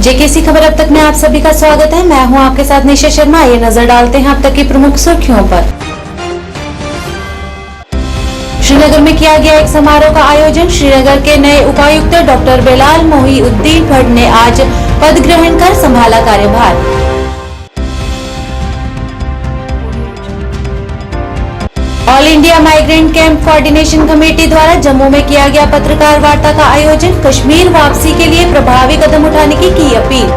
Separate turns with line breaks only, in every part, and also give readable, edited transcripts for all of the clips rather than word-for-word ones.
JKC खबर अब तक में आप सभी का स्वागत है। मैं हूं आपके साथ निशा शर्मा। ये नजर डालते हैं अब तक की प्रमुख सुर्खियों पर। श्रीनगर में किया गया एक समारोह का आयोजन। श्रीनगर के नए उपायुक्त डॉक्टर बेलाल मोहिउद्दीन भट्ट ने आज पद ग्रहण कर संभाला कार्यभार। All India migrant camp coordination committee द्वारा जम्मू में किया गया पत्रकार वार्ता का आयोजन। कश्मीर वापसी के लिए प्रभावी कदम उठाने की अपील।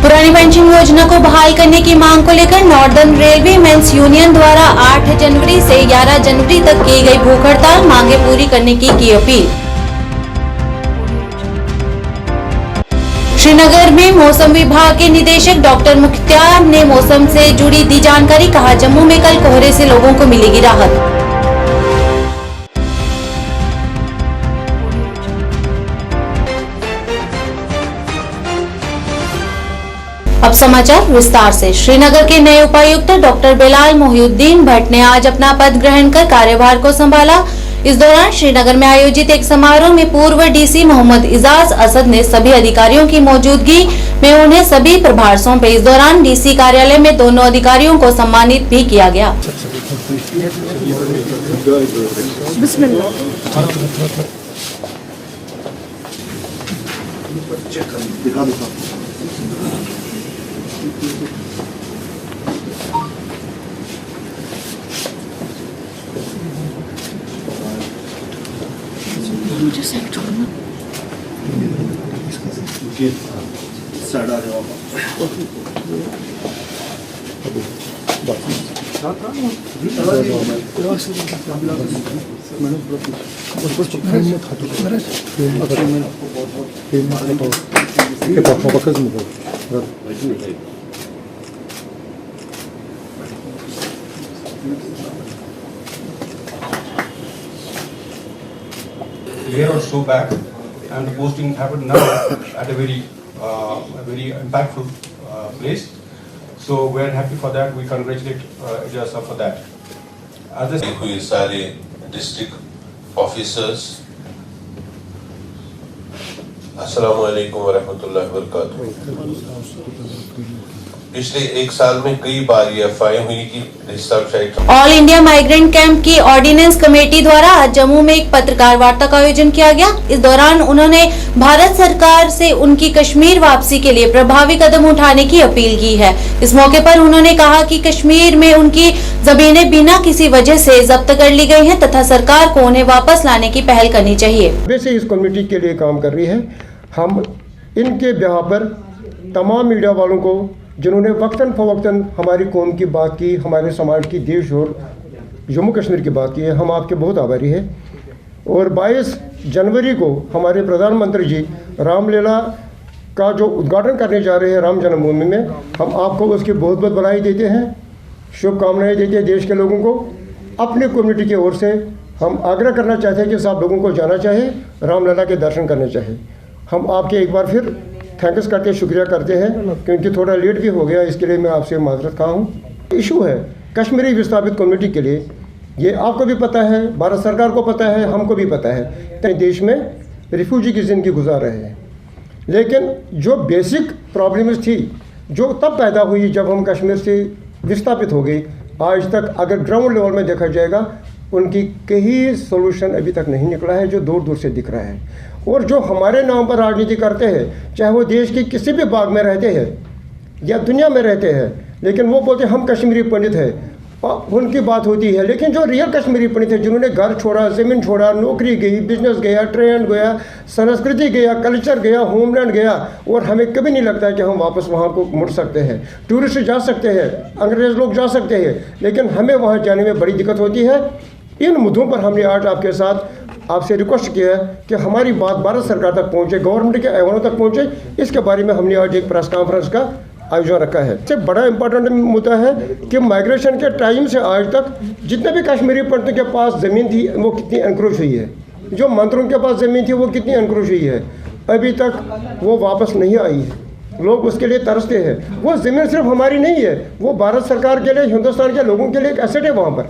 पुरानी पेंशन योजना को बहाल करने की मांग को लेकर नॉर्दर्न रेलवे मेंस यूनियन द्वारा 8 जनवरी से 11 जनवरी तक की गई भूख हड़ताल, मांगे पूरी करने की अपील। श्रीनगर में मौसम विभाग के निदेशक डॉक्टर मुख्तार ने मौसम से जुड़ी दी जानकारी। कहा, जम्मू में कल कोहरे से लोगों को मिलेगी राहत। अब समाचार विस्तार से। श्रीनगर के नए उपायुक्त डॉक्टर बेलाल मोहिउद्दीन भट्ट ने आज अपना पद ग्रहण कर कार्यभार को संभाला। इस दौरान श्रीनगर में आयोजित एक समारोह में पूर्व डीसी मोहम्मद इजाज असद ने सभी अधिकारियों की मौजूदगी में उन्हें सभी प्रभार सौंपे। इस दौरान डीसी कार्यालय में दोनों अधिकारियों को सम्मानित भी किया गया।
मुझे सेट छोड़ना साड़ा
year or so back, and the posting happened now at a very impactful place. So we are happy for that. We congratulate Ijaz for that.
हुई सारे डिस्ट्रिक्ट ऑफिसर्स, अस्सलाम वालेकुम वरहमतुल्लाहि वबरकातुहू। पिछले एक साल में कई बार ये अफवाहें हुई कि
ऑल इंडिया माइग्रेंट कैंप की ऑर्डिनेंस कमेटी द्वारा आज जम्मू में एक पत्रकार वार्ता का आयोजन किया गया। इस दौरान उन्होंने भारत सरकार से उनकी कश्मीर वापसी के लिए प्रभावी कदम उठाने की अपील की है। इस मौके पर उन्होंने कहा कि कश्मीर में उनकी जमीनें बिना किसी वजह से जब्त कर ली गई हैं तथा सरकार को उन्हें वापस लाने की पहल करनी चाहिए।
वैसे इस कमेटी के लिए काम कर रही है। हम इनके ब्याह पर तमाम मीडिया वालों को जिन्होंने वक्तन फवक्तन हमारी कौम की बात की, हमारे समाज की, देश और जम्मू कश्मीर की बात की है, हम आपके बहुत आभारी हैं। और 22 जनवरी को हमारे प्रधानमंत्री जी रामलीला का जो उद्घाटन करने जा रहे हैं राम जन्मभूमि में, हम आपको उसकी बहुत बहुत बधाई देते हैं, शुभकामनाएं देते हैं। देश के लोगों को अपनी कम्युनिटी की ओर से हम आग्रह करना चाहते हैं कि सब लोगों को जाना चाहिए, रामलीला के दर्शन करने चाहिए। हम आपके एक बार फिर थैंक्स करके शुक्रिया करते हैं, क्योंकि थोड़ा लेट भी हो गया, इसके लिए मैं आपसे माजरत खा हूँ। इशू है कश्मीरी विस्थापित कम्युनिटी के लिए, ये आपको भी पता है, भारत सरकार को पता है, हमको भी पता है, कई देश में रिफ्यूजी की ज़िंदगी गुजार रहे हैं। लेकिन जो बेसिक प्रॉब्लम्स थी जो तब पैदा हुई जब हम कश्मीर से विस्थापित हो गए, आज तक अगर ग्राउंड लेवल में देखा जाएगा उनकी कई सोल्यूशन अभी तक नहीं निकला है, जो दूर दूर से दिख रहा है। और जो हमारे नाम पर राजनीति करते हैं, चाहे वो देश के किसी भी भाग में रहते हैं या दुनिया में रहते हैं, लेकिन वो बोलते हैं हम कश्मीरी पंडित हैं, उनकी बात होती है। लेकिन जो रियल कश्मीरी पंडित है, जिन्होंने घर छोड़ा, ज़मीन छोड़ा, नौकरी गई, बिजनेस गया, ट्रेंड गया, संस्कृति गया, कल्चर गया, होमलैंड गया, और हमें कभी नहीं लगता है कि हम वापस वहाँ को मुड़ सकते हैं। टूरिस्ट जा सकते हैं, अंग्रेज़ लोग जा सकते हैं, लेकिन हमें वहाँ जाने में बड़ी दिक्कत होती है। इन मुद्दों पर हमने आज आपके साथ आपसे रिक्वेस्ट किया है कि हमारी बात भारत सरकार तक पहुँचे, गवर्नमेंट के ऐवानों तक पहुँचे। इसके बारे में हमने आज एक प्रेस कॉन्फ्रेंस का आयोजन रखा है। सबसे बड़ा इंपॉर्टेंट मुद्दा है कि माइग्रेशन के टाइम से आज तक जितने भी कश्मीरी पंडितों के पास ज़मीन थी वो कितनी एनक्रोच हुई है, जो मंत्रियों के पास ज़मीन थी वो कितनी एनक्रोच हुई है, अभी तक वो वापस नहीं आई है। लोग उसके लिए तरसते हैं। वो ज़मीन सिर्फ हमारी नहीं है, वो भारत सरकार के लिए, हिंदुस्तान के लोगों के लिए एक एसेट है। वहाँ पर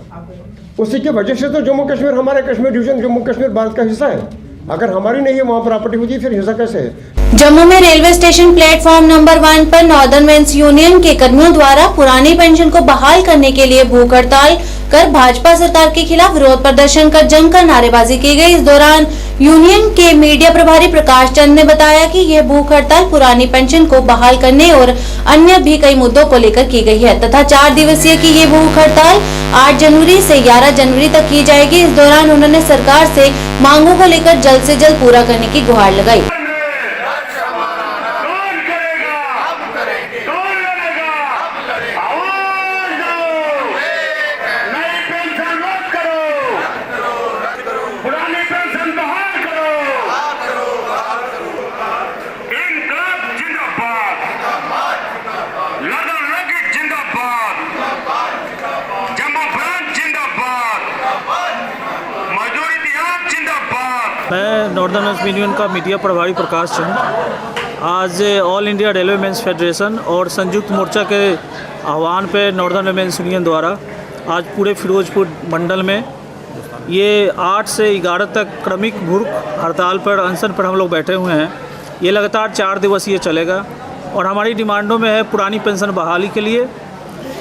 उसी की वजह से तो जम्मू कश्मीर, हमारे कश्मीर डिवीजन जम्मू कश्मीर भारत का हिस्सा है। अगर हमारी नहीं है वहाँ प्रॉपर्टी होती फिर हिस्सा कैसे है?
जम्मू में रेलवे स्टेशन प्लेटफॉर्म नंबर 1 पर नॉर्दर्न वेंस यूनियन के कर्मियों द्वारा पुरानी पेंशन को बहाल करने के लिए भूख हड़ताल कर भाजपा सरकार के खिलाफ विरोध प्रदर्शन कर जमकर नारेबाजी की गई। इस दौरान यूनियन के मीडिया प्रभारी प्रकाश चंद ने बताया कि यह भूख हड़ताल पुरानी पेंशन को बहाल करने और अन्य भी कई मुद्दों को लेकर की गई है तथा 4 दिवसीय की ये भूख हड़ताल 8 जनवरी से 11 जनवरी तक की जाएगी। इस दौरान उन्होंने सरकार से मांगों को लेकर जल्द से जल्द पूरा करने की गुहार लगाई।
मैं नॉर्दर्न वेंस यूनियन का मीडिया प्रभारी प्रकाश चंद आज all India railway men's federation और संयुक्त मोर्चा के आह्वान पे नॉर्दर्न वेंस यूनियन द्वारा आज पूरे फिरोजपुर मंडल में ये 8 से 11 तक क्रमिक भूख हड़ताल पर अनशन पर हम लोग बैठे हुए हैं। ये लगातार 4 दिवसीय चलेगा और हमारी डिमांडों में है पुरानी पेंशन बहाली के लिए,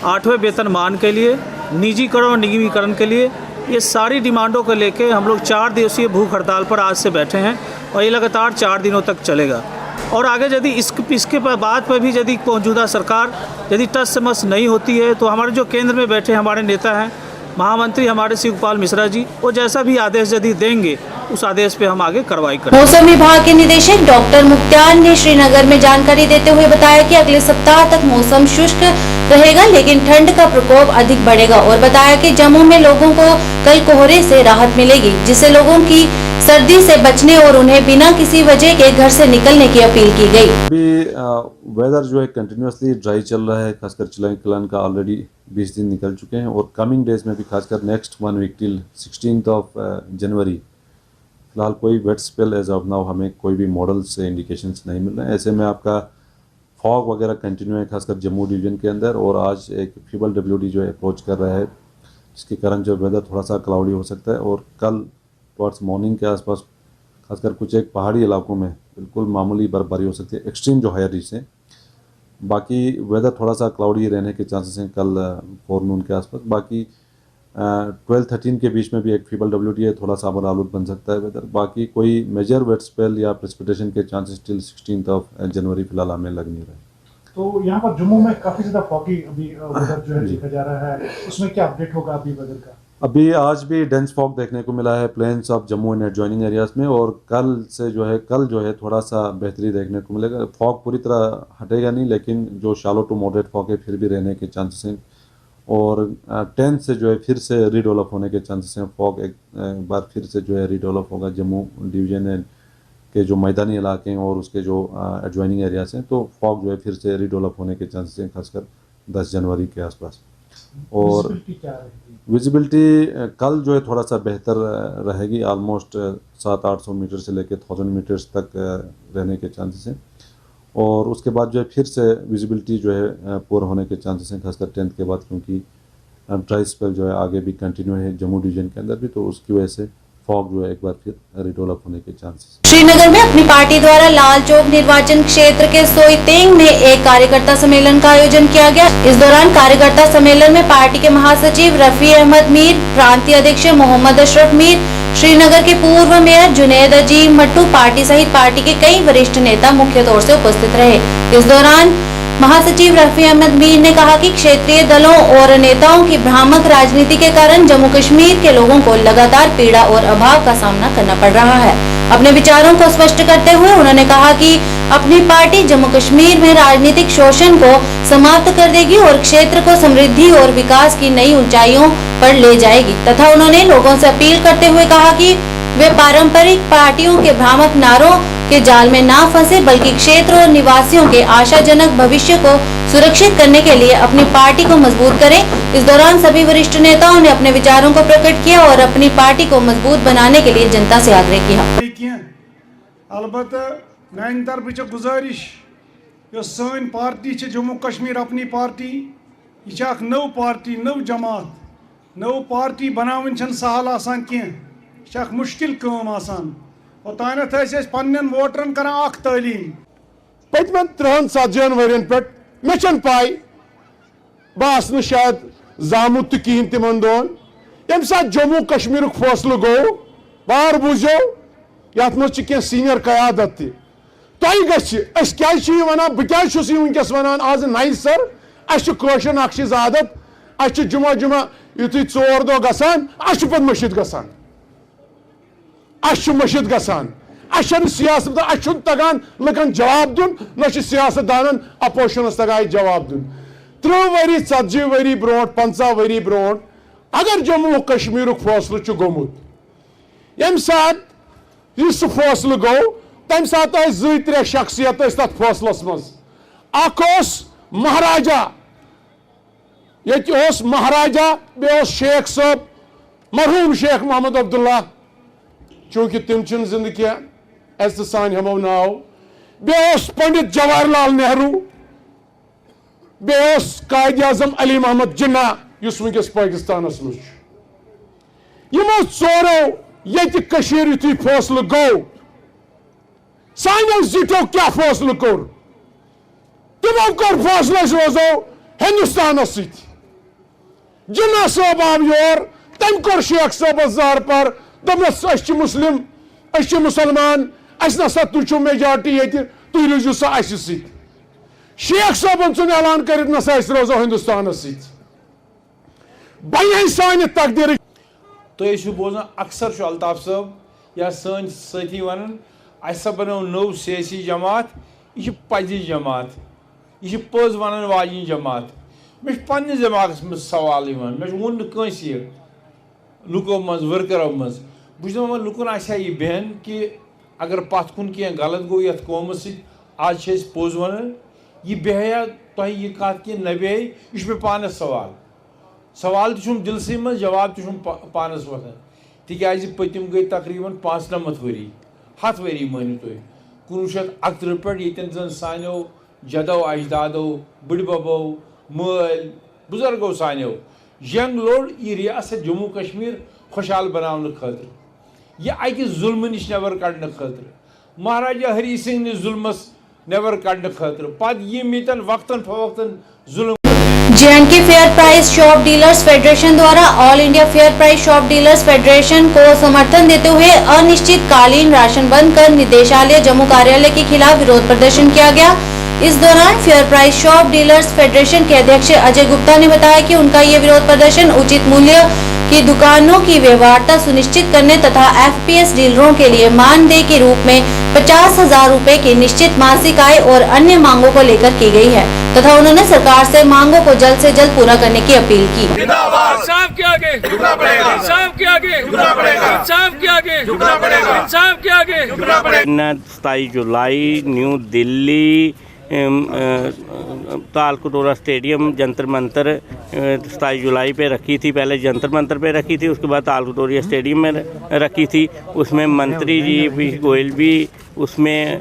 8वें वेतनमान के लिए, निजीकरण और निगमीकरण के लिए। ये सारी डिमांडों को लेके हम लोग 4 दिवसीय भूख हड़ताल पर आज से बैठे हैं और ये लगातार 4 दिनों तक चलेगा। और आगे यदि इसके बाद पर भी यदि मौजूदा सरकार यदि टस से मस नहीं होती है तो हमारे जो केंद्र में बैठे हमारे नेता हैं, महामंत्री हमारे शिवपाल मिश्रा जी, वो जैसा भी आदेश यदि देंगे उस आदेश पे हम आगे कार्रवाई करेंगे।
मौसम विभाग के निदेशक डॉक्टर मुख्तार ने श्रीनगर में जानकारी देते हुए बताया कि अगले सप्ताह तक मौसम शुष्क रहेगा लेकिन ठंड का प्रकोप अधिक बढ़ेगा और बताया कि जम्मू में लोगों को कल कोहरे से राहत मिलेगी जिससे लोगों की सर्दी से बचने और उन्हें बिना किसी वजह के घर से निकलने की अपील की गई।
अभी वेदर जो है कंटिन्यूसली ड्राई चल रहा है, खासकर चिलांग कलान का ऑलरेडी 20 दिन निकल चुके हैं और कमिंग डेज में भी खासकर नेक्स्ट 1 वीक टिल 16 जनवरी फिलहाल कोई wet spell as of now हमें कोई भी मॉडल से इंडिकेशंस नहीं मिल रहे हैं। ऐसे में आपका फॉग वगैरह कंटिन्यू है खासकर जम्मू डिवीजन के अंदर और आज एक फीबल WD जो है अप्रोच कर रहा है जिसके कारण जो वेदर थोड़ा सा क्लाउडी हो सकता है और कल टुवर्ड्स मॉर्निंग के आसपास खासकर कुछ एक पहाड़ी इलाकों में बिल्कुल मामूली बर्फबारी हो सकती है, एक्सट्रीम जो हायर रीच है। बाकी वेदर थोड़ा सा क्लाउडी रहने के चांसेस हैं कल फोरनून के आसपास। बाकी 12-13 के बीच में भी एक फीबल WD है, थोड़ा सा आबर आलूद बन सकता है वेदर। बाकी कोई मेजर वेट स्पेल या प्रेसिपिटेशन के चांसेस टिल 16 जनवरी फिलहाल हमें लग नहीं रहा है।
तो यहाँ पर जम्मू में काफ़ी ज़्यादा फॉगी अभी वेदर जो है देखा जा रहा है, उसमें क्या अपडेट होगा अभी वेदर का?
अभी आज भी डेंस फॉग देखने को मिला है plains of Jammu and adjoining areas में और कल जो है थोड़ा सा बेहतरी देखने को मिलेगा। फॉग पूरी तरह हटेगा नहीं लेकिन जो शालो टू मॉडरेट फॉग है फिर भी रहने के चांसेस हैं और 10 से जो है फिर से रीडेवलप होने के चांसेस हैं। फॉग एक बार फिर से जो है रीडेवलप होगा जम्मू डिवीजन के जो मैदानी इलाके हैं और उसके जो एडजॉइनिंग एरियाज हैं, तो फॉग जो है फिर से रीडेवलप होने के चांसेस हैं खासकर 10 जनवरी के आसपास। और विजिबिलिटी कल जो है थोड़ा सा बेहतर रहेगी, ऑलमोस्ट 700-800 मीटर से लेकर 1000 मीटर्स तक रहने के चांसेस हैं और उसके बाद जो है फिर से विजिबिलिटी जो है पूरा होने के चांसेस हैं खासकर 10th के बाद, क्योंकि ड्राई स्पेल जो है आगे भी कंटिन्यू है जम्मू डिवीजन के अंदर भी, तो उसकी वजह से फॉग जो है एक बार फिर रिडेवलप होने के चांसेस।
श्रीनगर में अपनी पार्टी द्वारा लाल चौक निर्वाचन क्षेत्र के सोईतेंग में एक कार्यकर्ता सम्मेलन का आयोजन किया गया। इस दौरान कार्यकर्ता सम्मेलन में पार्टी के महासचिव रफी अहमद मीर, प्रांतीय अध्यक्ष मोहम्मद अशरफ मीर, श्रीनगर के पूर्व मेयर जुनैद अजीम मट्टू पार्टी सहित पार्टी के कई वरिष्ठ नेता मुख्य तौर से उपस्थित रहे। इस दौरान महासचिव रफी अहमद मीर ने कहा कि क्षेत्रीय दलों और नेताओं की भ्रामक राजनीति के कारण जम्मू कश्मीर के लोगों को लगातार पीड़ा और अभाव का सामना करना पड़ रहा है। अपने विचारों को स्पष्ट करते हुए उन्होंने कहा कि अपनी पार्टी जम्मू कश्मीर में राजनीतिक शोषण को समाप्त कर देगी और क्षेत्र को समृद्धि और विकास की नई ऊंचाइयों पर ले जाएगी तथा उन्होंने लोगों से अपील करते हुए कहा कि वे पारंपरिक पार्टियों के भ्रामक नारों के जाल में ना फंसे बल्कि क्षेत्र और निवासियों के आशाजनक भविष्य को सुरक्षित करने के लिए अपनी पार्टी को मजबूत करें। इस दौरान सभी वरिष्ठ नेताओं ने अपने विचारों को प्रकट किया और अपनी पार्टी को मजबूत बनाने के लिए जनता से आग्रह किया।
अलबत्ता मान तरफ गुजारिश सन पार्टी जम्मू कश्मीर अपनी पार्टी, यह नव पार्टी नव जमात
नव पार्टी बनावन सहल आसान कह मुश्किल काम आसान ओतानत पन्न वोटरन करान तालीम
पतमन 3-7 वरियन पे मे पाई बस शायद जामुत तो कहें तिमन दोन यम सात जम्मू कश्मीर फैसलो गो बार बूझो यथ मज सीनियर कयादत तुम क्या वन बह क्या वनकस वन आज नई सर अशर नक्श आदत जुमा जुमा युथु 4 दो गसान पे मस्जिद गसान मस्जिद गसान सियासत तगान लुकन जवाब दुन न सियासतदान अपोजिशनस तगान जवाब दुन 30 worry 40 worry bro 50 worry bro अगर जम्मू कश्मीर फैसलो गोमुत यम सात सह फैसलो गो तम सात 2-3 शख्सियत तथ फैसलस मज महाराजा ये महाराजा बे शेख साहब मरहूम शेख मोहम्मद अब्दुल्ला चूंकि तिम जिंद कह तो सान हमो नाव बे पंडित जवाहरलाल नेहरू बे कायद आजम अली मोहम्मद जिन्ना वनकस पाकिस्तान मो चोरो ये युथु फैसलो गो सानो जिटो क्या फैसलो कोर तमो कोर फैसलो रोजो हिंदुस्तान जिन्ना साहब आव योर तम कोर शेख साहब जार पर दस मुस्लिम मुसलमान नसा तुम मेजॉरिटी ये तुम रोजो सा शेख साहबन चुन ऐलान कर नसा रोजो हिंदुस्तान बन सान तकदीर
तुम बोजान अक्सर अल्ताफ साहब या सन साथी वन अस बनो नव सियासी जमात यह पजी जमात यह पोज वन वाली जमात मे पन्ने दिमागस मज सवाल मे वोन कंस लुको मज वर्करों मज बह लुकन आसा यह बहन कि अगर पत कुन कह गलत गो ये कौम आज पोज वन यह बेहया तुह यह कत कि न बेह यह मे पानस सवाल तुम दिलसै मज जवाब तुम पानस वथान तिकाज पतिम गई तकरीबन 95 वरी 7 वरी मानियो तुम 1931 पे ये सानो जदो अजदादो बड़बबो मल बुजुर्गो सानो जंग लोड़ यह रियासत जम्मू कश्मीर खुशहाल बनाने खतर यह अकि जुल्म नश नबर कड़ने खतर महाराजा हरी सिंह ने जुल्मस नबर कड़ने खतर पद यीतन वक्तन फवक्तन जुल्म
J and K fair price shop dealers federation द्वारा all India fair price shop dealers federation को समर्थन देते हुए अनिश्चितकालीन राशन बंद कर निदेशालय जम्मू कार्यालय के खिलाफ विरोध प्रदर्शन किया गया। इस दौरान fair price shop dealers federation के अध्यक्ष अजय गुप्ता ने बताया कि उनका ये विरोध प्रदर्शन उचित मूल्य की दुकानों की व्यवहार्यता सुनिश्चित करने तथा एफपीएस डीलरों के लिए मानदेय के रूप में 50,000 रुपए की निश्चित मासिक आय और अन्य मांगों को लेकर की गई है तथा उन्होंने सरकार से मांगों को जल्द से जल्द पूरा करने की अपील की।
इंसाफ के आगे झुकना पड़ेगा, इंसाफ के आगे झुकना पड़ेगा, इंसाफ के आगे झुकना पड़ेगा, इंसाफ के आगे झुकना पड़ेगा।
27 जुलाई न्यू दिल्ली तालकटोरा स्टेडियम जंतर मंतर 27 जुलाई पे रखी थी। पहले जंतर मंतर पे रखी थी, उसके बाद तालकटोरा स्टेडियम में रखी थी। उसमें मंत्री जी पीयूष गोयल भी उसमें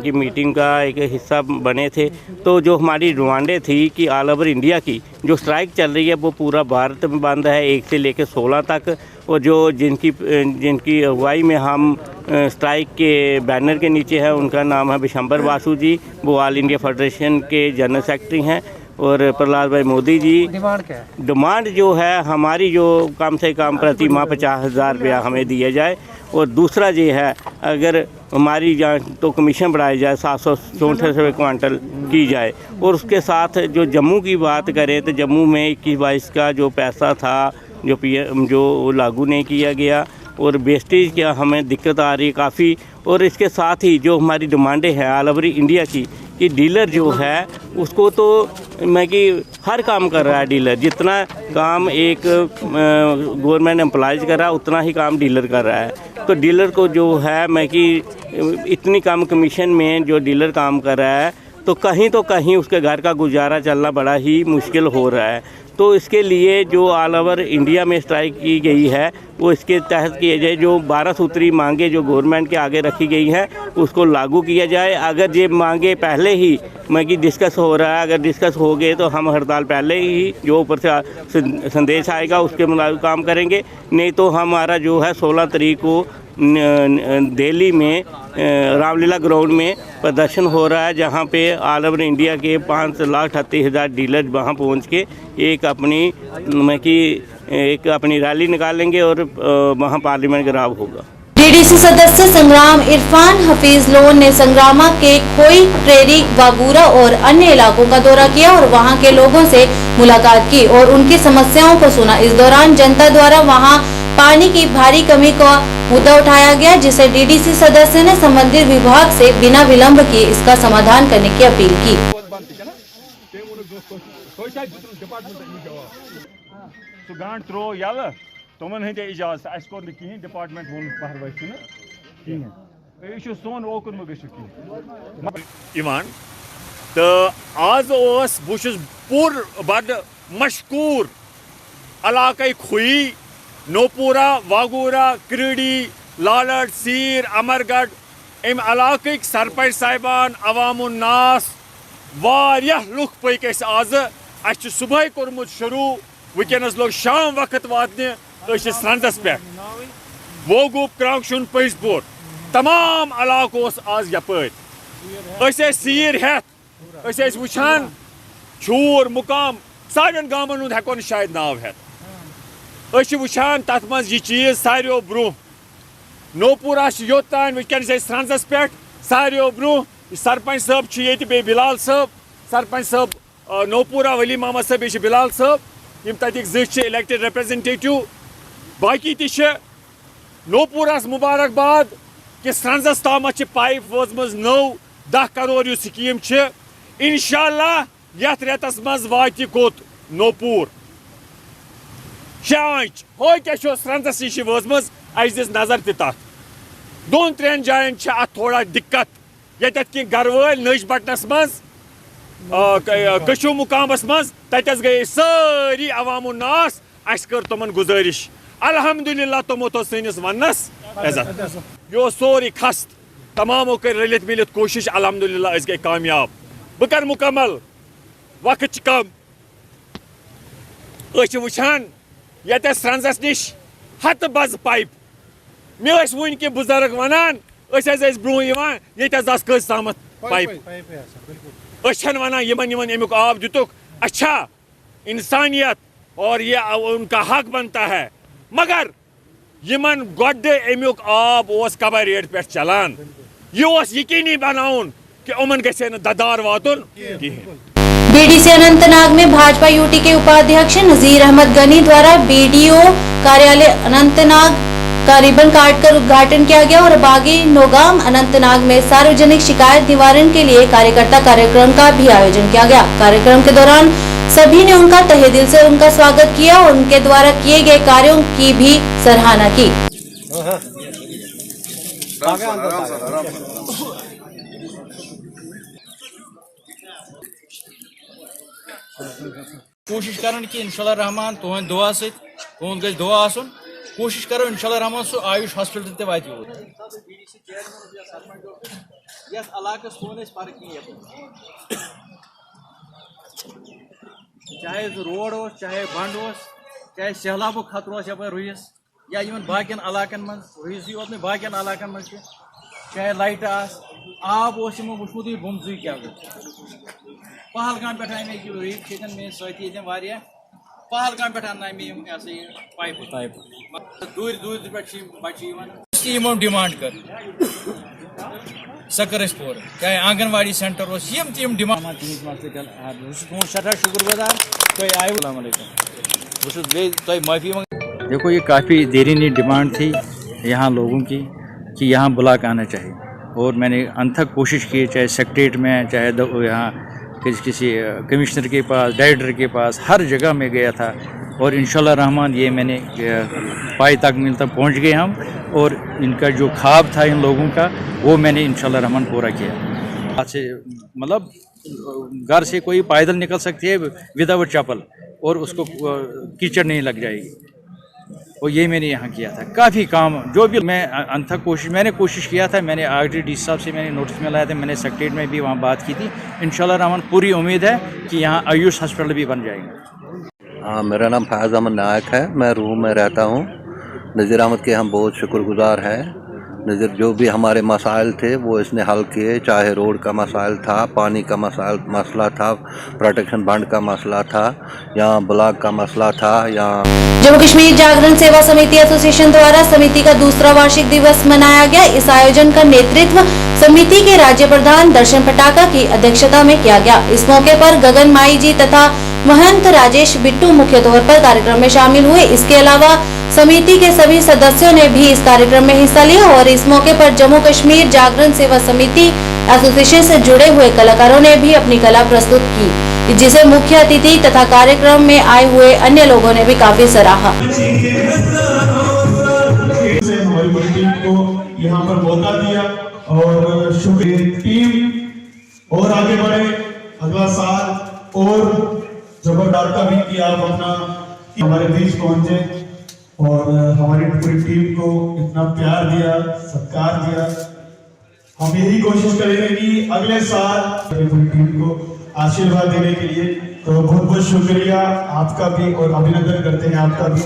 की मीटिंग का एक हिस्सा बने थे। तो जो हमारी डिमांडें थी कि ऑल ओवर इंडिया की जो स्ट्राइक चल रही है वो पूरा भारत में बंद है 1 से लेकर 16 तक, और जो जिनकी अगुवाई में हम स्ट्राइक के बैनर के नीचे है उनका नाम है विशंबर बासु जी, वो ऑल इंडिया फेडरेशन के जनरल सेक्रेटरी हैं, और प्रहलाद भाई मोदी जी। डिमांड क्या है? डिमांड जो है हमारी जो कम से कम प्रति माह 50,000 रुपया हमें दिया जाए, और दूसरा ये है अगर हमारी तो कमीशन बढ़ाई जाए 764 रुपये क्वांटल की जाए, और उसके साथ जो जम्मू की बात करें तो जम्मू में 21-22 का जो पैसा था जो लागू नहीं किया गया, और वेस्टेज क्या हमें दिक्कत आ रही है काफ़ी। और इसके साथ ही जो हमारी डिमांडें हैं ऑल ओवर इंडिया की कि डीलर जो है उसको तो मैं कि हर काम कर रहा है डीलर, जितना काम एक गवर्नमेंट एम्प्लॉयज़ कर रहा है उतना ही काम डीलर कर रहा है। तो डीलर को जो है मैं कि इतनी कम कमीशन में जो डीलर काम कर रहा है तो कहीं उसके घर का गुजारा चलना बड़ा ही मुश्किल हो रहा है। तो इसके लिए जो ऑल ओवर इंडिया में स्ट्राइक की गई है वो इसके तहत किए जाए, जो 12 सूत्री मांगे जो गवर्नमेंट के आगे रखी गई हैं उसको लागू किया जाए। अगर ये मांगे पहले ही डिस्कस हो रहा है, अगर डिस्कस हो गए तो हम हड़ताल पहले ही जो ऊपर से संदेश आएगा उसके मुताबिक काम करेंगे, नहीं तो हमारा जो है 16 तारीख को दिल्ली में रामलीला ग्राउंड में प्रदर्शन हो रहा है, जहां पे ऑल ओवर इंडिया के 5,38,000 डीलर वहां पहुंच के एक अपनी रैली निकालेंगे और वहां पार्लियामेंट घेराव होगा।
डीडीसी सदस्य संग्राम इरफान हफीज लोन ने संग्रामा के खोई, ट्रेरी, बागूरा और अन्य इलाकों का दौरा किया और वहां के लोगों से मुलाकात की और उनकी समस्याओं को सुना। इस दौरान जनता द्वारा वहां पानी की भारी कमी का मुद्दा उठाया गया, जिसे डीडीसी सदस्य ने संबंधित विभाग से बिना विलंब किए इसका समाधान करने की अपील की।
तुमन हंदे इजाजत अस कोर कहीं डिपार्टमेंट वो पहरवाई कहीं यह सोन ओकुन तो आज बहुत पूर बड़ मशकूर इलाक़ खुई, नोपुरा, वागूरा, क्रीडी, लालट, सीर, अमरगढ़ अम इलाक़ सरपंच साहिबान, अवामुन नास वारियाह लुक पक आज अस सुबह कोर्मुत शुरू, वनस लोग शाम वक्त वातने स्रंदस पे वोगूप क्रंकशुन पजपुर तमाम इलाक़ आज यपर सीर हेत वुचान छूर मुकाम सारिन गामन हुंद हेको शायद नाव हेत वुचान तथ मज यह चीज सारियों ब्रोह नोपुरा योतान वनस स्रंदस पे सारियों ब्रोह सरपंच साहब ये बे बिलाल साहब सरपंच साहब नोपुरा वली मोहम्मद साहब ये बिलाल साहब यम तक ज इलेक्टेड रिप्रेजेंटेटिव बाकी ति नोपुरस मुबारकबाद कि स्रंदस ताम पाइप वजम नौ 10 करोड़ स्कीम इंशाअल्लाह यथ रेतस मज वात कोत नोपुर शांच हो क्या स्रंदस नश वजम अस दिस नजर तथ 2-3 जायन थोड़ा दिक्कत ये कि गरवाल नश बटनस मज कशु मुकामस मज तस गए सारी अवामुन नास अस कर तुमन गुजारिश अल्हम्दुलिल्लाह तुमो तो सनिस वनस इज्जत यो सोरी खस्त तमामो कर रलित मिलित कोशिश अल्हम्दुलिल्लाह अस गए कामयाब बह कर मुकम्मल वक्त कम वुचान ये स्रंदस नश हत बज पाइप मे वन कि बुजुर्ग वनान ब्रोह ये कस तामत पाइप वन यमन आब दितुक अच्छा इंसानियत और ये उनका हक बनता है, मगर यमन गोड अमुक आब कबर रेट पे चलान यह यकीनी बनाउन कि उमन गसे न ददार वातुन
बीडीसी अनंतनाग में भाजपा यूटी के उपाध्यक्ष नजीर अहमद गनी द्वारा बीडीओ कार्यालय अनंतनाग का रिबन काट कर उद्घाटन किया गया और बागी नौगाम अनंतनाग में सार्वजनिक शिकायत निवारण के लिए कार्यकर्ता कार्यक्रम का भी आयोजन किया गया। कार्यक्रम के दौरान सभी ने उनका तहे दिल से उनका स्वागत किया और उनके द्वारा किए गए कार्यों की भी सराहना की।
कोशिश कर कि इंशाल्लाह रहमान तुहद दुआ तुहद गज दुआ आसन कोशिश करो इंशाल्लाह रहमान सो आयुष हॉस्पिटल ते वात यस इलाकस फोन चाहे रोड हो चाहे बंड हो चाहे सैलाब खतर यप रुइस या बाकियन इलाकन मन रुइस योत न बाकियन इलाकन मन चाहे लाइट आब वुचमुत बुमज क्या पहलगाम पे अने रीत मे साथी वारिया पहलगाम पे अन्न मे पाइप दूर दूर पे बच्चे डिमांड कर सह कर पूर चाहे आंगनवाड़ी सेंटर यम डिमांड सठा शुक्रगुजार तुम आये तुम माफ़ी मंग। देखो ये काफ़ी देरीनी डिमांड थी यहाँ लोगों की कि यहाँ ब्लॉक आना चाहिए और मैंने अनथक कोशिश की चाहे सेक्रेटरीट में चाहे यहाँ किसी कमिश्नर के पास डायरेक्टर के पास हर जगह में गया था और इंशाल्लाह रहमान ये मैंने पाई तक मिलता पहुँच गए हम और इनका जो ख्वाब था इन लोगों का वो मैंने इंशाल्लाह रहमान पूरा किया। आज से मतलब घर से कोई पैदल निकल सकती है विदाउट चप्पल और उसको कीचड़ नहीं लग जाएगी। और ये मैंने यहाँ किया था। काफ़ी काम जो भी मैंने कोशिश किया था। मैंने आरटी डी साहब से मैंने नोटिस में लाया था, मैंने सेक्रेटरीट में भी वहाँ बात की थी। इंशाल्लाह रहमान पूरी उम्मीद है कि यहाँ आयुष हॉस्पिटल भी बन जाएगा।
हाँ, मेरा नाम फैज़ अहमद नायक है, मैं रूह में रहता हूँ। नज़ीर अहमद के हम बहुत शुक्रगुजार हैं। नज़ीर जो भी हमारे मसाइल थे वो इसने हल किए, चाहे रोड का मसाइल था, पानी का मसला था, प्रोटेक्शन बंड का मसला था, यहाँ ब्लॉक का मसला था, यहाँ
जम्मू कश्मीर जागरण सेवा समिति एसोसिएशन द्वारा समिति का दूसरा वार्षिक दिवस मनाया गया। इस आयोजन का नेतृत्व समिति के राज्य प्रधान दर्शन पटाका की अध्यक्षता में किया गया। इस मौके पर गगन माई जी तथा महंत राजेश बिट्टू मुख्य तौर पर कार्यक्रम में शामिल हुए। इसके अलावा समिति के सभी सदस्यों ने भी इस कार्यक्रम में हिस्सा लिया और इस मौके पर जम्मू कश्मीर जागरण सेवा समिति एसोसिएशन से जुड़े हुए कलाकारों ने भी अपनी कला प्रस्तुत की, जिसे मुख्य अतिथि तथा कार्यक्रम में आए हुए अन्य लोगों ने भी काफी सराहा।
हमारी पूरी टीम को यहाँ पर मौका दिया और शुक्रिया। टीम और आगे बढ़े, अगला साल और जबरदस्त का भी किया अपना, हमारे बीच पहुंचे और हमारी पूरी टीम को इतना प्यार दिया, सत्कार दिया। हम यही कोशिश करेंगे कि अगले साल पूरी टीम को आशीर्वाद देने के लिए। तो बहुत बहुत शुक्रिया आपका भी और अभिनंदन करते हैं आपका भी।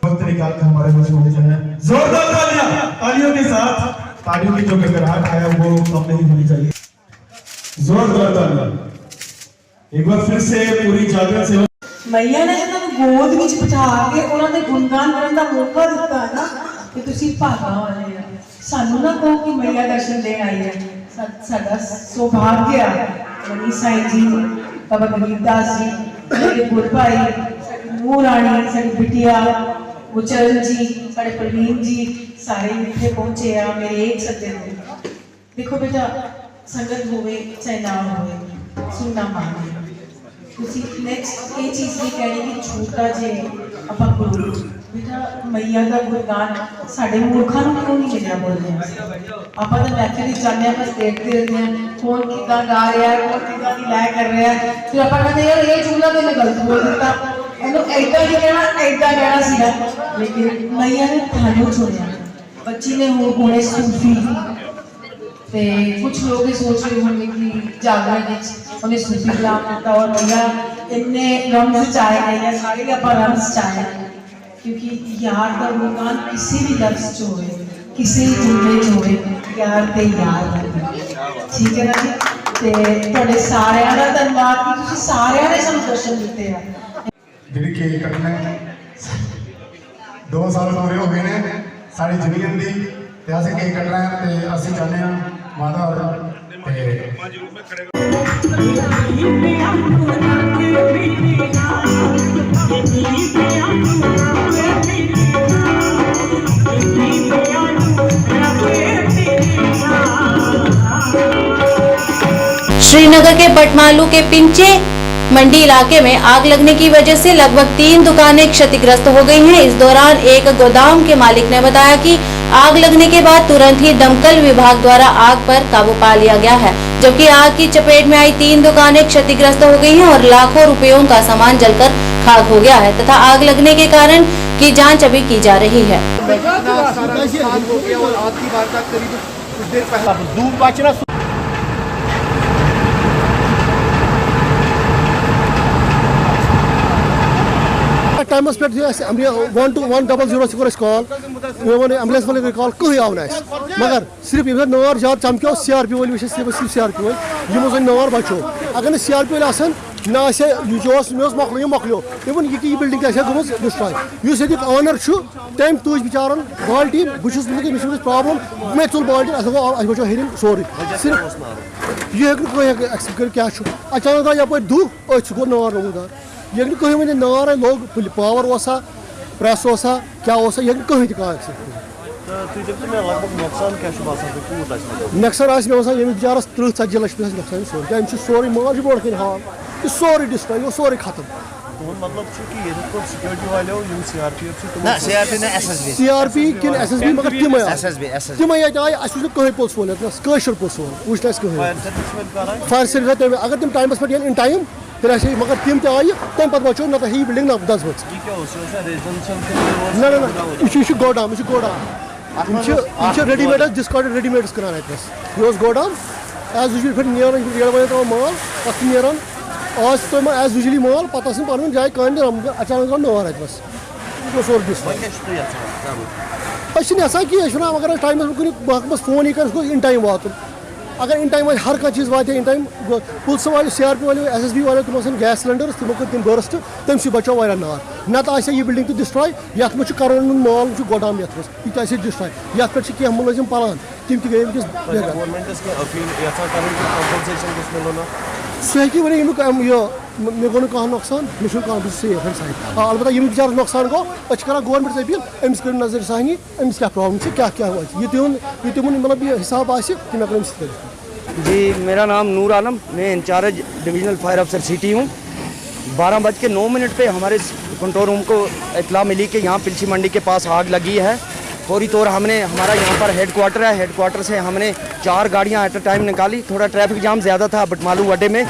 वक्त निकाल कर हमारे बीच पहुंचे हैं, जोरदार तालियां, तालियों के साथ। तालियों की जो गड़गड़ाहट है वो कम नहीं होनी चाहिए। जोरदार तालियां एक बार फिर से पूरी जागरण से।
मैया ने जब गोद ਵਿੱਚ ਬਿਠਾ ਕੇ ਉਹਨਾਂ ਦੇ ਗੁਣਗਾਨ ਕਰਨ ਦਾ ਮੌਕਾ ਦਿੱਤਾ ਹੈ ਨਾ, ਕਿ ਤੁਸੀਂ ਭਾਗਾਂ ਵਾਲੇ ਆ। ਸਾਨੂੰ ਨਾ ਕਹੋ ਕਿ मैया ਦਰਸ਼ਨ ਦੇਣ ਆਈ ਹੈ। ਸਾਡਾ ਸੁਭਾਗ ਹੈ ਮਨੀ ਸਾਈਂ ਜੀ, ਬਾਬਾ ਗਰੀਬਦਾਸ ਜੀ, ਮੇਰੇ ਗੁਰ ਭਾਈ, ਨੂਰ ਰਾਣੀ, ਸਾਡੀ ਬਿਟਿਆ ਗੁਚਰਨ ਜੀ, ਸਾਡੇ ਪ੍ਰਵੀਨ ਜੀ, ਸਾਰੇ ਇੱਥੇ ਪਹੁੰਚੇ ਆ ਮੇਰੇ ਇੱਕ ਸੱਜਣ ਨੇ। ਦੇਖੋ ਬੇਟਾ, ਸੰਗਤ ਹੋਵੇ ਚਾਹੇ ਨਾ ਹੋਵੇ, ਸੁਣਨਾ ਮਾਨੇ। ਤੁਸੀਂ ਨੈਕਸਟ ਇਹ ਚੀਜ਼ ਨਹੀਂ ਕਹਿਣੀ ਕਿ ਛੋਟਾ ਜੇ ਆਪਾਂ ਗੁਰੂ ਬੇਟਾ मैया ਦਾ ਗੁਣਗਾਨ ਸਾਡੇ ਮੂਰਖਾਂ ਨੂੰ ਕਿਉਂ ਨਹੀਂ ਮਿਲਿਆ ਬੋਲਦੇ ਆਪਾਂ ਤਾਂ ਮੈਥੇ ਵਿੱਚ ਜਾਂਦੇ ਆ, ਬਸ ਦੇਖਦੇ ਰਹਿੰਦੇ ਆ ਕੌਣ ਕਿੱਦਾਂ ਗਾ ਰਿਹਾ ਹੈ, ਕੌਣ ਕਿੱਦਾਂ ਦੀ ਲੈ ਕਰ ਰਿਹਾ ਹੈ। ਫਿਰ ਆਪਾਂ ਕਹਿੰਦੇ ਯਾਰ ਇਹ ਜੁਮਲਾ ਤੇ ਗਲਤ ਬੋਲ ਦਿੱਤਾ, ਇਹਨੂੰ ਐਦਾਂ ਨਹੀਂ ਕਹਿਣਾ, ਐਦਾਂ ਕਹਿਣਾ ਸੀਗਾ। ਲੇਕਿਨ मैया ਨੇ ਤੁਹਾਨੂੰ ਚੁਣਿਆ। ਬੱਚੀ ਨੇ ਹੋਣੇ ਸੂਫੀ ਤੇ कुछ लोग ये सोच रहे होंगे कि जागरण उन्हें सूफी कलाम दिता और मैया इन्ने रम्ज चाहे गए हैं, सारे आप रम्ज चाहे, क्योंकि यार का गुणगान किसी भी लफ्ज च होवे, किसी भी जुमले च होवे, यार ते यार ठीक है ना जी। ते तुहाडे सारिਆਂ ਦਾ धन्यवाद कि तुसीं सारिਆਂ ने सानूं दर्शन दिते आ।
ਜਿਹੜੀ ਕੇਕ ਕੱਟਣਾ 2 ਸਾਲ पूरे हो गए ने सारी यूनियन दी ते असीं केक कटना है ते असीं चाहते हैं माता और
श्रीनगर के बटमालू के पिंचे मंडी इलाके में आग लगने की वजह से लगभग 3 दुकानें क्षतिग्रस्त हो गई हैं। इस दौरान एक गोदाम के मालिक ने बताया कि आग लगने के बाद तुरंत ही दमकल विभाग द्वारा आग पर काबू पा लिया गया है, जबकि आग की चपेट में आई 3 दुकानें क्षतिग्रस्त हो गई हैं और लाखों रुपयों का सामान जलकर खाक हो गया है तथा आग लगने के कारण की जांच अभी की जा रही है।
टाइमस पे 110 कॉल एम्बुलेंस वाले कॉल कहीं आव ना मगर सिर्फ ये नार ज्यादा चमको CRP वाली सिर्फ CRP वाली यमो नार बचो अगर CRP वाले आसन ना मे मकलो इवन ये बिल्डिंग डिस्ट्रॉय ये ऑनर तम तुज बिचारन बाल्टी बहुत प्रॉब्लम मे तुल बाल्टी बचो हेरिन सोरी सिर्फ ये एक्सेप्ट कर क्या अचानक आया यप दू गो नार रोदार ये कहीं वन नार लोग पावर ओसा प्रेस ओसा क्या ओसा ये कहीं नुकसान मे बसान ये बिचारस 30-40 लक्ष नुकसान सोन सोरे माज बोड़ कन हाल यह सोरे डिस्ट्रॉय सोरे खत्म CRP कि SSB मगर तम आए कहीं पुलिस वोन कशर पुलिस वोन वुच कहीं फायर सर्विस अगर तम टाइमस पे इन टाइम फिर ऐसे मगर टीम ते आई तम पत बचो न ही बिल्डिंग ना दस बच ना यह गोडाम रेडीमेड डिस्कार्डेड रेडीमेड करान यह गोडाम एज यूजल फिर नेड़ बजे तक माल पत नेरान आज तुम एज यूजली माल पत पन जाए कान अचानक नोर बस सोर यसान कि अगर टाइम कुछ फोन ही कर इन टाइम वात अगर इन टाइम हर कह चीज़ वाते इन टाइम पुलिस वाले CRP वाले SSB वाले तुम गैस सिलेंडर्स तमो कर तम बर्स्ट तम बचो वाया नार नत यह बिल्डिंग तो डिस्ट्रॉय ये करोड़ माल गोदाम ये डिस्ट्रॉय ये पे मुलजिम पलान तम गए सह वन मे गो कह नुकसान मे सेफ साइड अलबत्ता यम बेचार नुकसान गो कर गवर्नमेंट अपील अमिस कर नजर सानी अमिस क्या प्रॉब्लम क्या क्या ये तिम मतलब हिसाब आम
जी। मेरा नाम नूर आलम, मैं इंचार्ज डिविजनल फायर अफसर सिटी हूँ। 12:09 पे हमारे कंट्रोल रूम को इतला मिली कि यहाँ पिलसी मंडी के पास आग लगी है। फौरी तौर हमारा यहाँ पर हेडक्वार्टर है, हेडक्वार्टर से हमने 4 गाड़ियाँ एट अ टाइम निकाली। थोड़ा ट्रैफिक जाम ज़्यादा था बटमालू अड्डे में,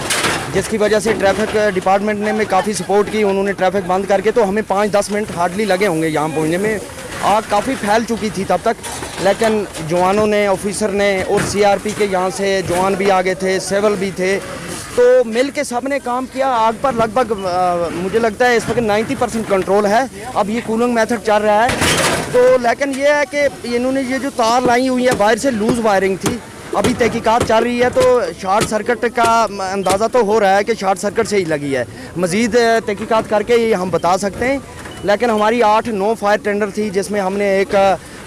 जिसकी वजह से ट्रैफिक डिपार्टमेंट ने में काफ़ी सपोर्ट की, उन्होंने ट्रैफिक बंद करके तो हमें 5-10 मिनट हार्डली लगे होंगे यहाँ पहुँचने में। आग काफ़ी फैल चुकी थी तब तक, लेकिन जवानों ने, ऑफिसर ने और CRP के यहाँ से जवान भी आ गए थे, सिविल भी थे, तो मिल के सब ने काम किया। आग पर लगभग मुझे लगता है इस वक्त 90% कंट्रोल है। अब ये कूलिंग मेथड चल रहा है तो, लेकिन ये है कि इन्होंने ये जो तार लाई हुई है बाहर से लूज़ वायरिंग थी, अभी तहकीकात चल रही है तो शॉर्ट सर्किट का अंदाज़ा तो हो रहा है कि शॉर्ट सर्किट से ही लगी है। मज़ीद तहकीकात करके ये हम बता सकते हैं। लेकिन हमारी 8-9 फायर टेंडर थी, जिसमें हमने एक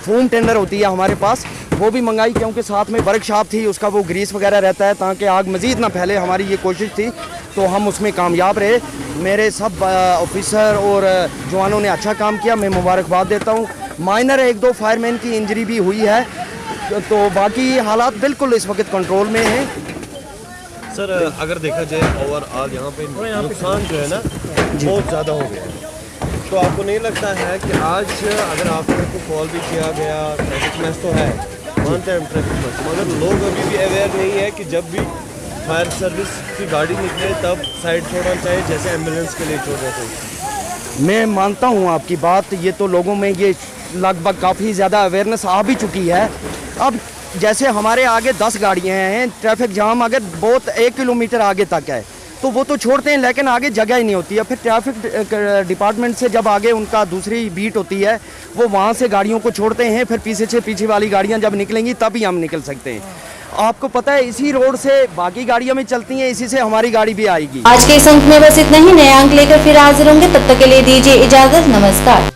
फूम टेंडर होती है हमारे पास, वो भी मंगाई, क्योंकि साथ में वर्कशॉप थी, उसका वो ग्रीस वगैरह रहता है ताकि आग मज़ीद ना फैले। हमारी ये कोशिश थी तो हम उसमें कामयाब रहे। मेरे सब ऑफिसर और जवानों ने अच्छा काम किया, मैं मुबारकबाद देता हूँ। माइनर 1-2 फायरमैन की इंजरी भी हुई है, तो बाकी हालात बिल्कुल इस वक्त कंट्रोल में हैं।
सर अगर देखा जाए ओवरऑल यहाँ पे नुकसान जो है ना बहुत ज़्यादा हो गया है, तो आपको नहीं लगता है कि आज अगर आपको कॉल भी किया गया, ट्रैफिक मैच तो है, मानते हैं ट्रैफिक मैच, मगर लोग अभी भी अवेयर नहीं है कि जब भी फायर सर्विस की गाड़ी निकले तब साइड छोड़ना चाहिए, जैसे एम्बुलेंस के लिए छोड़ रहे थे।
मैं मानता हूँ आपकी बात, ये तो लोगों में ये लगभग काफ़ी ज़्यादा अवेयरनेस आ भी चुकी है। अब जैसे हमारे आगे 10 गाड़ियाँ हैं, ट्रैफिक जाम अगर बहुत 1 किलोमीटर आगे तक है तो वो तो छोड़ते हैं, लेकिन आगे जगह ही नहीं होती है। फिर ट्रैफिक डिपार्टमेंट से जब आगे उनका दूसरी बीट होती है, वो वहाँ से गाड़ियों को छोड़ते हैं, फिर पीछे वाली गाड़ियाँ जब निकलेंगी तभी हम निकल सकते हैं। आपको पता है इसी रोड से बाकी गाड़ियाँ भी चलती हैं, इसी से हमारी गाड़ी भी आएगी।
आज के इस अंक में बस इतना ही। नए अंक लेकर फिर हाजिर होंगे, तब तक के लिए दीजिए इजाजत। नमस्कार।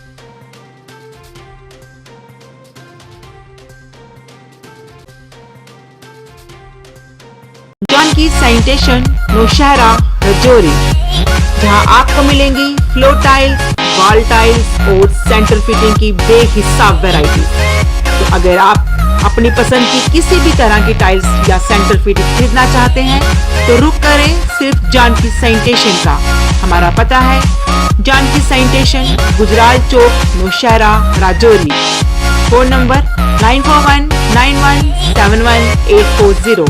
जानकी सैनिटेशन नौशहरा रजौरी, जहां आपको मिलेंगी फ्लोर टाइल्स, वॉल टाइल्स और सेंटर फिटिंग की बेहिसाब वैरायटी। तो अगर आप अपनी पसंद की किसी भी तरह की टाइल्स या सेंटर फिटिंग खरीदना चाहते हैं तो रुक करें सिर्फ जानकी सैनिटेशन का। हमारा पता है Janki sanitation, Gujral Chowk, Nowshera, Rajouri. Phone number 9491917840,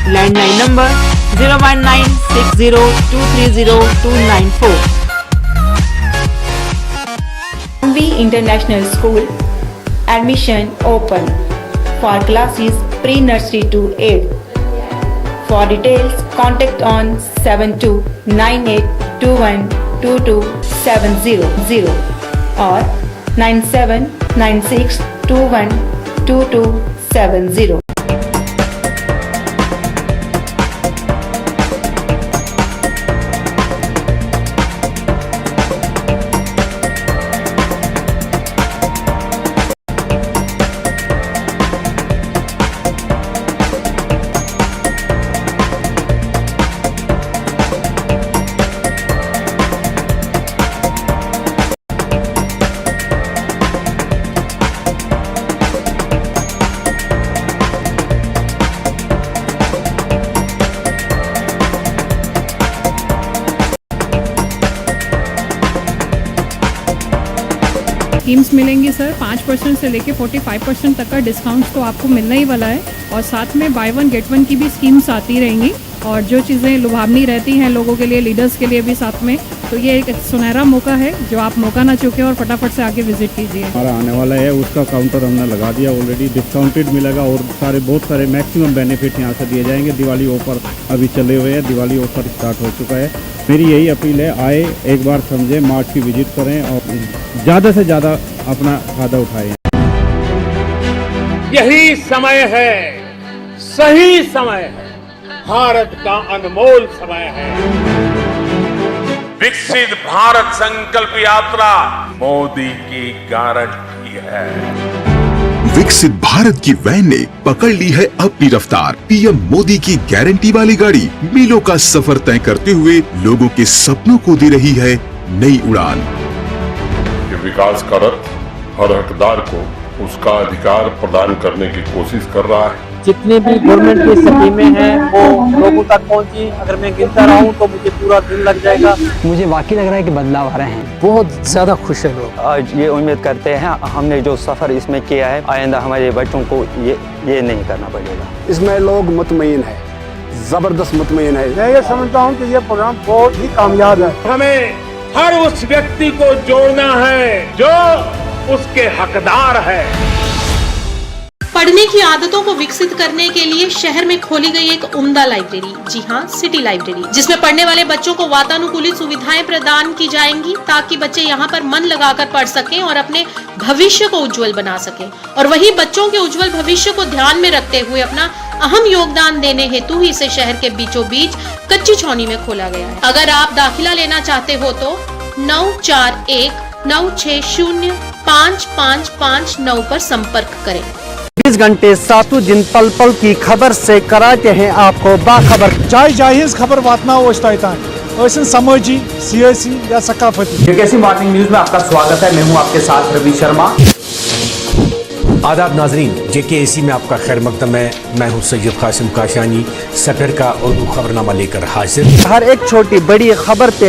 landline number 01960230294।
MV International School admission open for classes pre-nursery to 8th. For details, contact on 7298212270 or 9796212270.
Schemes मिलेंगी सर। 5% से लेके 45% तक का डिस्काउंट तो आपको मिलना ही वाला है, और साथ में बाय 1 गेट 1 की भी स्कीम्स आती रहेंगी। और जो चीज़ें लुभावनी रहती हैं लोगों के लिए, लीडर्स के लिए भी साथ में, तो ये एक सुनहरा मौका है जो आप मौका ना चूकें और फटाफट से आके विजिट कीजिए।
हमारा आने वाला है उसका काउंटर हमने लगा दिया ऑलरेडी, डिस्काउंटेड मिलेगा और बहुत सारे मैक्सिमम बेनिफिट यहाँ से दिए जाएंगे। दिवाली ऑफर अभी चले हुए हैं, दिवाली ऑफर स्टार्ट हो चुका है। मेरी यही अपील है, आए एक बार समझें, मार्ट की विजिट करें और ज़्यादा से ज़्यादा अपना फायदा उठाएं।
यही समय है, सही समय है, भारत का अनमोल समय है। विकसित भारत संकल्प यात्रा मोदी की गारंटी है।
विकसित भारत की वैन ने पकड़ ली है अपनी रफ्तार। पीएम मोदी की गारंटी वाली गाड़ी मीलों का सफर तय करते हुए लोगों के सपनों को दे रही है नई उड़ान।
विकास का रथ हर हकदार को उसका अधिकार प्रदान करने की कोशिश कर रहा है।
जितनी भी गवर्नमेंट की स्कीमें हैं वो लोगों तक पहुंची, अगर मैं गिनता रहूं तो मुझे पूरा दिन लग जाएगा।
मुझे वाकई लग रहा है कि बदलाव आ रहे हैं, बहुत ज़्यादा खुश है लोग। आज ये उम्मीद करते हैं हमने जो सफ़र इसमें किया है आइंदा हमारे बच्चों को ये नहीं करना पड़ेगा।
इसमें लोग मुतमईन है, ज़बरदस्त मुतमईन है।
मैं ये समझता हूँ कि ये प्रोग्राम बहुत ही कामयाब है।
हमें हर उस व्यक्ति को जोड़ना है जो उसके हकदार है।
पढ़ने की आदतों को विकसित करने के लिए शहर में खोली गई एक उम्दा लाइब्रेरी, जी हाँ, सिटी लाइब्रेरी, जिसमें पढ़ने वाले बच्चों को वातानुकूलित सुविधाएं प्रदान की जाएंगी ताकि बच्चे यहाँ पर मन लगाकर पढ़ सकें और अपने भविष्य को उज्जवल बना सकें। और वही बच्चों के उज्जवल भविष्य को ध्यान में रखते हुए अपना अहम योगदान देने हेतु ही इसे शहर के बीचों बीच कच्ची छौनी में खोला गया है। अगर आप दाखिला लेना चाहते हो तो 9419605559 पर संपर्क करें।
20 घंटे 7 दिन पल पल की खबर से कराते हैं आपको बाखबर।
चाहे जायज खबर वातना समाजी, सियासी या सकाफती।
केसी मॉर्निंग न्यूज में आपका स्वागत है। मैं हूं आपके साथ रवि शर्मा।
आदाब नाजरीन, JKAC में आपका खैर मकदम है। मैं हूं सैयद कासिम काशानी, सफर का उर्दू खबरनामा लेकर हाजिर।
हर एक छोटी बड़ी खबर पे